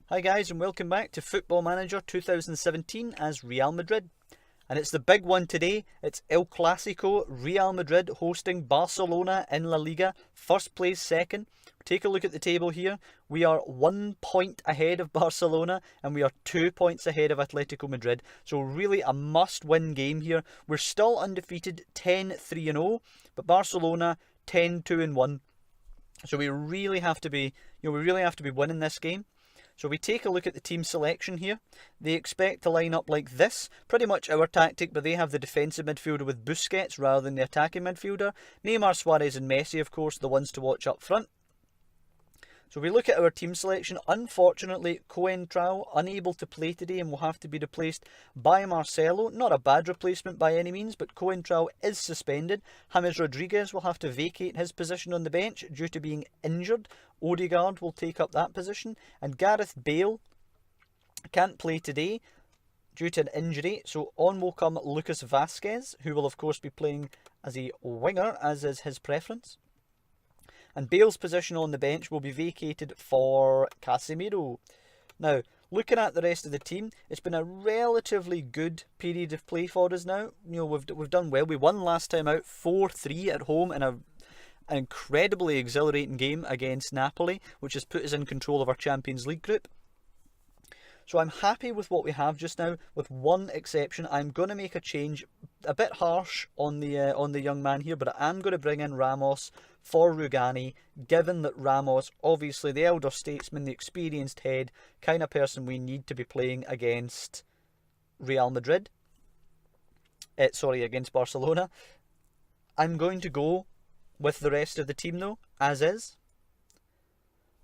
Hi guys, and welcome back to Football Manager 2017 as Real Madrid. And it's the big one today. It's El Classico, Real Madrid hosting Barcelona in La Liga. First place second. Take a look at the table here. We are 1 point ahead of Barcelona and we are 2 points ahead of Atletico Madrid. So really a must-win game here. We're still undefeated, 10-3-0, but Barcelona 10-2-1. So we really have to be, winning this game. So we take a look at the team selection here. They expect to line up like this. Pretty much our tactic, but they have the defensive midfielder with Busquets rather than the attacking midfielder. Neymar, Suarez and Messi, of course, the ones to watch up front. So we look at our team selection. Unfortunately, Coentrao unable to play today and will have to be replaced by Marcelo. Not a bad replacement by any means, but Coentrao is suspended. James Rodriguez will have to vacate his position on the bench due to being injured. Odegaard will take up that position. And Gareth Bale can't play today due to an injury. So on will come Lucas Vazquez, who will of course be playing as a winger, as is his preference. And Bale's position on the bench will be vacated for Casemiro. Now, looking at the rest of the team, it's been a relatively good period of play for us now. We've done well. We won last time out 4-3 at home in an incredibly exhilarating game against Napoli, which has put us in control of our Champions League group. So I'm happy with what we have just now, with one exception. I'm going to make a change, a bit harsh on the young man here, but I am going to bring in Ramos for Rugani, given that Ramos, obviously the elder statesman, the experienced head, kind of person we need to be playing against Real Madrid. Against Barcelona. I'm going to go with the rest of the team though, as is.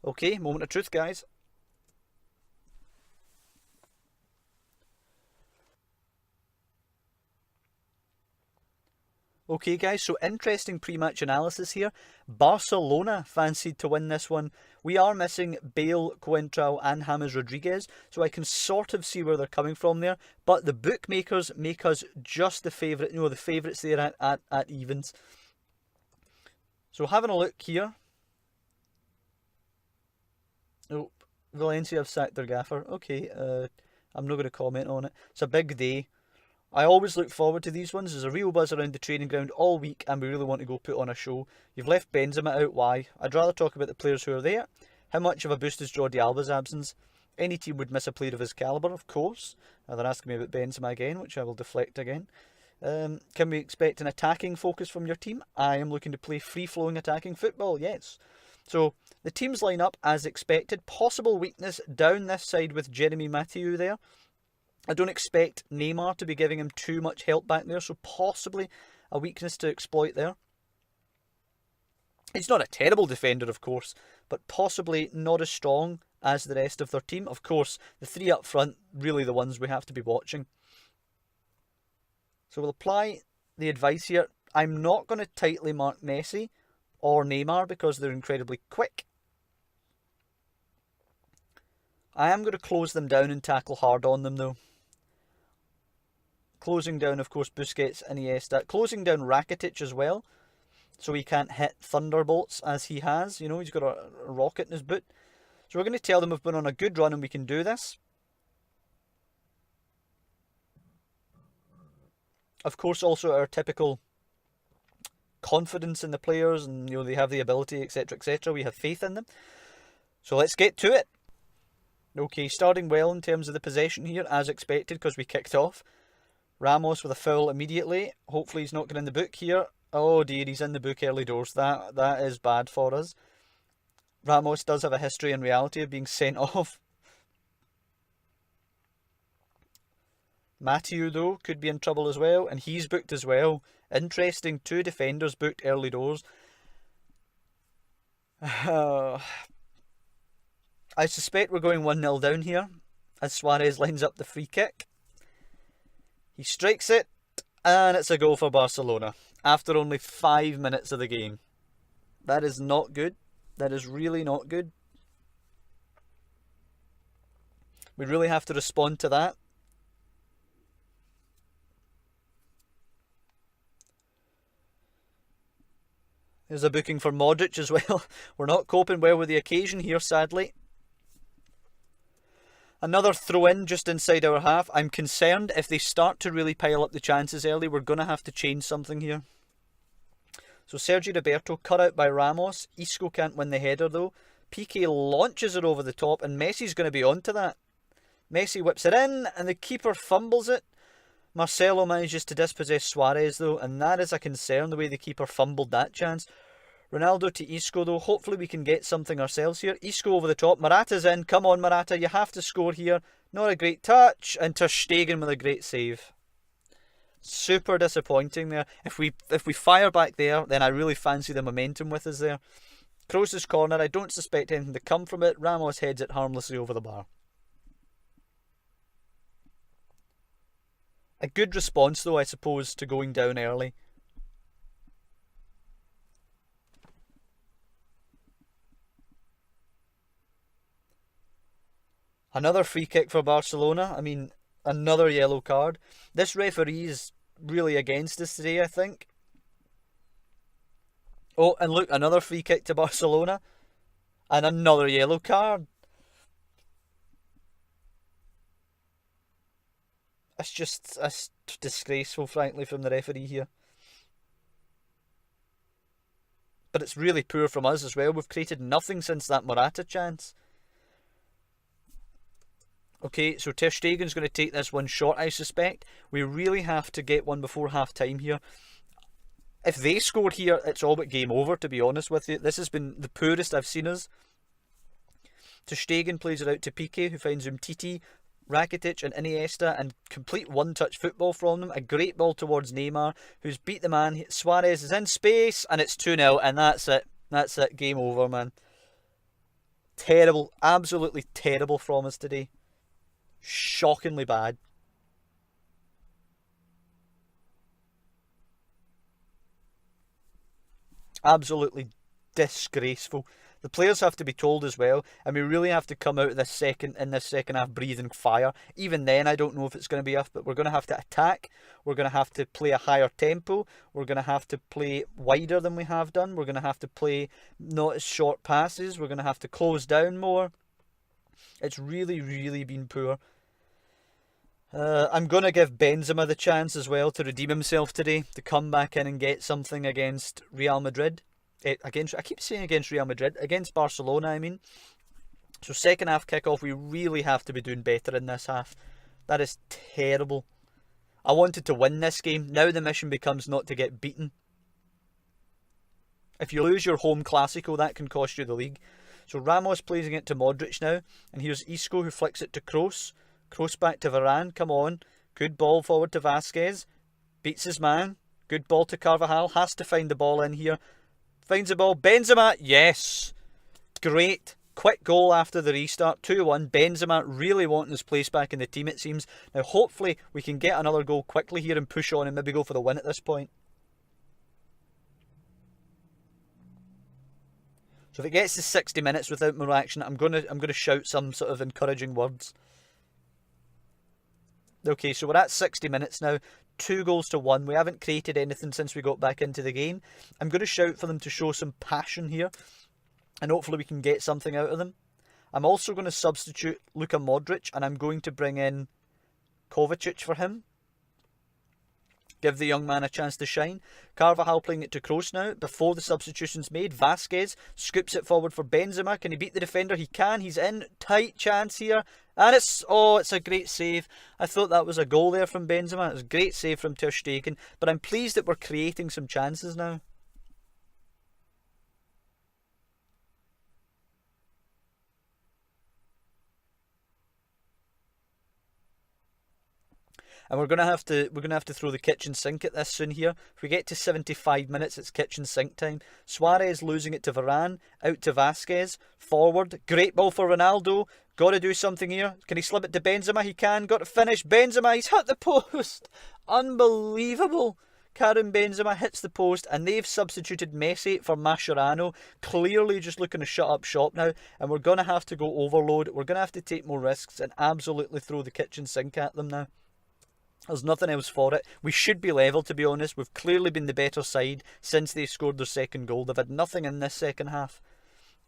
Okay, moment of truth, guys. Okay guys, so interesting pre-match analysis here. Barcelona fancied to win this one. We are missing Bale, Coentrao and James Rodriguez, so I can sort of see where they're coming from there. But the bookmakers make us just the favourite, the favourites there at evens. So having a look here. Oh, Valencia have sacked their gaffer. Okay, I'm not going to comment on it. It's a big day. I always look forward to these ones. There's a real buzz around the training ground all week and we really want to go put on a show. You've left Benzema out, why? I'd rather talk about the players who are there. How much of a boost is Jordi Alba's absence? Any team would miss a player of his calibre, of course. They're asking me about Benzema again, which I will deflect again. Can we expect an attacking focus from your team? I am looking to play free-flowing attacking football, yes. So the teams line up as expected. Possible weakness down this side with Jeremy Mathieu there. I don't expect Neymar to be giving him too much help back there, so possibly a weakness to exploit there. He's not a terrible defender, of course, but possibly not as strong as the rest of their team. Of course, the three up front, really the ones we have to be watching. So we'll apply the advice here. I'm not going to tightly mark Messi or Neymar because they're incredibly quick. I am going to close them down and tackle hard on them though. Closing down, of course, Busquets and Iniesta. Closing down Rakitic as well, so he can't hit thunderbolts as he has. He's got a rocket in his boot. So we're going to tell them we've been on a good run and we can do this. Of course, also our typical confidence in the players and, they have the ability, etc., etc. We have faith in them. So let's get to it. Okay, starting well in terms of the possession here, as expected, because we kicked off. Ramos with a foul immediately. Hopefully he's not getting in the book here. Oh dear, he's in the book early doors. That is bad for us. Ramos does have a history in reality of being sent off. Mathieu, though, could be in trouble as well, and he's booked as well. Interesting, 2 defenders booked early doors. I suspect we're going 1-0 down here, as Suarez lines up the free kick. He strikes it, and it's a goal for Barcelona, after only 5 minutes of the game. That is not good. That is really not good. We really have to respond to that. There's a booking for Modric as well. We're not coping well with the occasion here, sadly. Another throw in just inside our half. I'm concerned if they start to really pile up the chances early, we're going to have to change something here. So Sergi Roberto cut out by Ramos. Isco can't win the header though. Piqué launches it over the top and Messi's going to be onto that. Messi whips it in and the keeper fumbles it. Marcelo manages to dispossess Suarez though, and that is a concern, the way the keeper fumbled that chance. Ronaldo to Isco though. Hopefully we can get something ourselves here. Isco over the top. Morata's in. Come on, Morata. You have to score here. Not a great touch. And Ter Stegen with a great save. Super disappointing there. If we fire back there, then I really fancy the momentum with us there. Kroos's corner. I don't suspect anything to come from it. Ramos heads it harmlessly over the bar. A good response though, I suppose, to going down early. Another free kick for Barcelona. I mean, another yellow card. This referee is really against us today, I think. Oh, and look, another free kick to Barcelona. And another yellow card. It's disgraceful, frankly, from the referee here. But it's really poor from us as well. We've created nothing since that Morata chance. Okay, so Ter Stegen's going to take this one short, I suspect. We really have to get one before half-time here. If they score here, it's all but game over, to be honest with you. This has been the poorest I've seen us. Ter Stegen plays it out to Piqué, who finds Umtiti, Rakitic and Iniesta, and complete one-touch football from them. A great ball towards Neymar, who's beat the man. Suarez is in space, and it's 2-0, and that's it. That's it. Game over, man. Terrible. Absolutely terrible from us today. Shockingly bad. Absolutely disgraceful. The players have to be told as well, and we really have to come out of this second half breathing fire. Even then, I don't know if it's going to be enough, but we're going to have to attack. We're going to have to play a higher tempo. We're going to have to play wider than we have done. We're going to have to play not as short passes. We're going to have to close down more. It's really, really been poor. I'm going to give Benzema the chance as well to redeem himself today, to come back in and get something against Real Madrid. I keep saying against Real Madrid, against Barcelona, I mean. So second half kickoff, we really have to be doing better in this half. That is terrible. I wanted to win this game. Now the mission becomes not to get beaten. If you lose your home Classico, that can cost you the league. So Ramos plays it to Modric now, and here's Isco who flicks it to Kroos. Kroos back to Varane, come on. Good ball forward to Vasquez. Beats his man. Good ball to Carvajal. Has to find the ball in here. Finds the ball. Benzema, yes. Great. Quick goal after the restart. 2-1. Benzema really wanting his place back in the team, it seems. Now hopefully we can get another goal quickly here and push on and maybe go for the win at this point. So if it gets to 60 minutes without more action, I'm gonna shout some sort of encouraging words. Okay, so we're at 60 minutes now. 2-1. We haven't created anything since we got back into the game. I'm going to shout for them to show some passion here, and hopefully we can get something out of them. I'm also going to substitute Luka Modric, and I'm going to bring in Kovacic for him. Give the young man a chance to shine. Carvajal playing it to Kroos now. Before the substitution's made, Vasquez scoops it forward for Benzema. Can he beat the defender? He can. He's in. Tight chance here. And it's a great save. I thought that was a goal there from Benzema. It was a great save from Ter Stegen. But I'm pleased that we're creating some chances now. And we're gonna have to throw the kitchen sink at this soon here. If we get to 75 minutes, it's kitchen sink time. Suarez losing it to Varane, out to Vasquez, forward, great ball for Ronaldo. Got to do something here. Can he slip it to Benzema? He can. Got to finish. Benzema, he's hit the post. Unbelievable. Karim Benzema hits the post, and they've substituted Messi for Mascherano. Clearly just looking to shut up shop now, and we're going to have to go overload. We're going to have to take more risks and absolutely throw the kitchen sink at them now. There's nothing else for it. We should be level, to be honest. We've clearly been the better side since they scored their second goal. They've had nothing in this second half.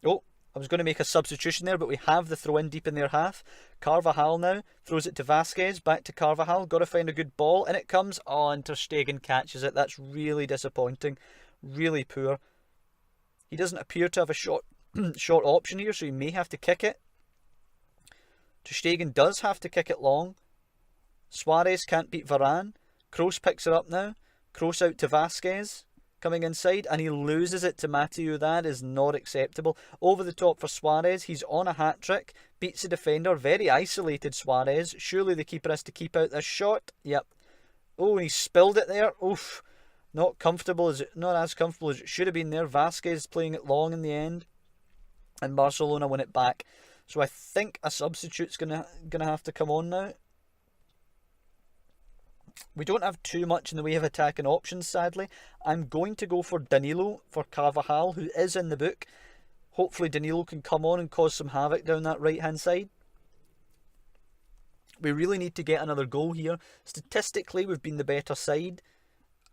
Oh, I was going to make a substitution there, but we have the throw in deep in their half. Carvajal now throws it to Vasquez, back to Carvajal. Got to find a good ball, and it comes. Oh, and Ter Stegen catches it. That's really disappointing, really poor. He doesn't appear to have a short option here, so he may have to kick it. Ter Stegen does have to kick it long. Suarez can't beat Varane. Kroos picks it up now. Kroos out to Vasquez, coming inside, and he loses it to Mathieu. That is not acceptable. Over the top for Suarez. He's on a hat-trick. Beats the defender. Very isolated Suarez. Surely the keeper has to keep out this shot. Yep. Oh, he spilled it there. Oof. Not as comfortable as it should have been there. Vasquez playing it long in the end. And Barcelona win it back. So I think a substitute's gonna have to come on now. We don't have too much in the way of attacking options, sadly. I'm going to go for Danilo for Carvajal, who is in the book. Hopefully Danilo can come on and cause some havoc down that right-hand side. We really need to get another goal here. Statistically, we've been the better side,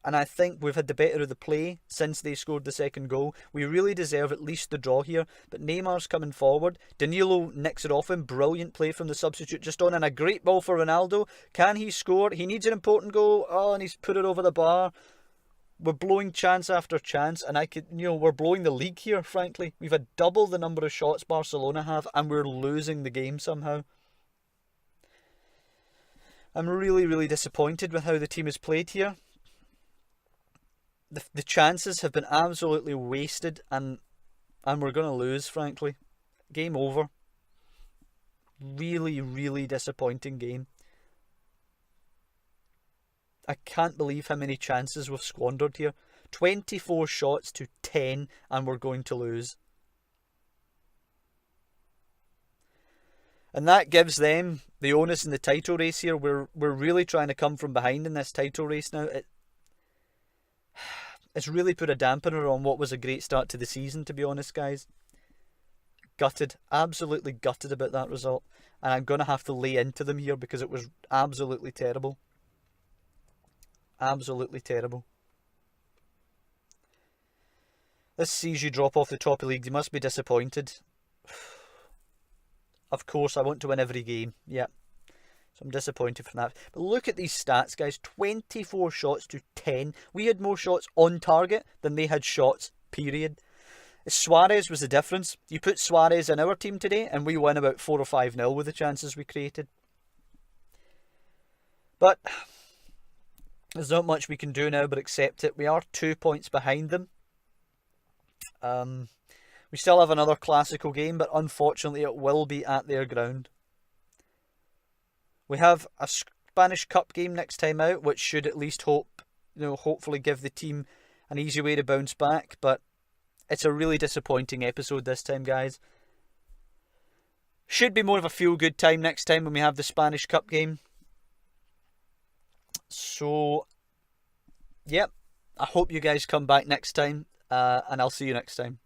and I think we've had the better of the play since they scored the second goal. We really deserve at least the draw here, but Neymar's coming forward. Danilo nicks it off him. Brilliant play from the substitute just on, and a great ball for Ronaldo. Can he score? He needs an important goal. Oh, and he's put it over the bar. We're blowing chance after chance, and we're blowing the league here, frankly. We've had double the number of shots Barcelona have, and we're losing the game somehow. I'm really, really disappointed with how the team has played here. The chances have been absolutely wasted, and we're going to lose, frankly. Game over. Really, really disappointing game. I can't believe how many chances we've squandered here. 24 shots to 10, and we're going to lose. And that gives them the onus in the title race here. We're really trying to come from behind in this title race now. It's really put a dampener on what was a great start to the season, to be honest, guys. Gutted. Absolutely gutted about that result. And I'm going to have to lay into them here because it was absolutely terrible. Absolutely terrible. This sees you drop off the top of the league. You must be disappointed. Of course, I want to win every game. Yeah. So I'm disappointed from that. But look at these stats, guys. 24 shots to 10. We had more shots on target than they had shots, period. Suarez was the difference. You put Suarez in our team today, and we win about 4 or 5-0 with the chances we created. But there's not much we can do now but accept it. We are 2 points behind them. We still have another Classico game, but unfortunately it will be at their ground. We have a Spanish Cup game next time out, which should at least hopefully give the team an easy way to bounce back. But it's a really disappointing episode this time, guys. Should be more of a feel-good time next time when we have the Spanish Cup game. So, yep. I hope you guys come back next time, and I'll see you next time.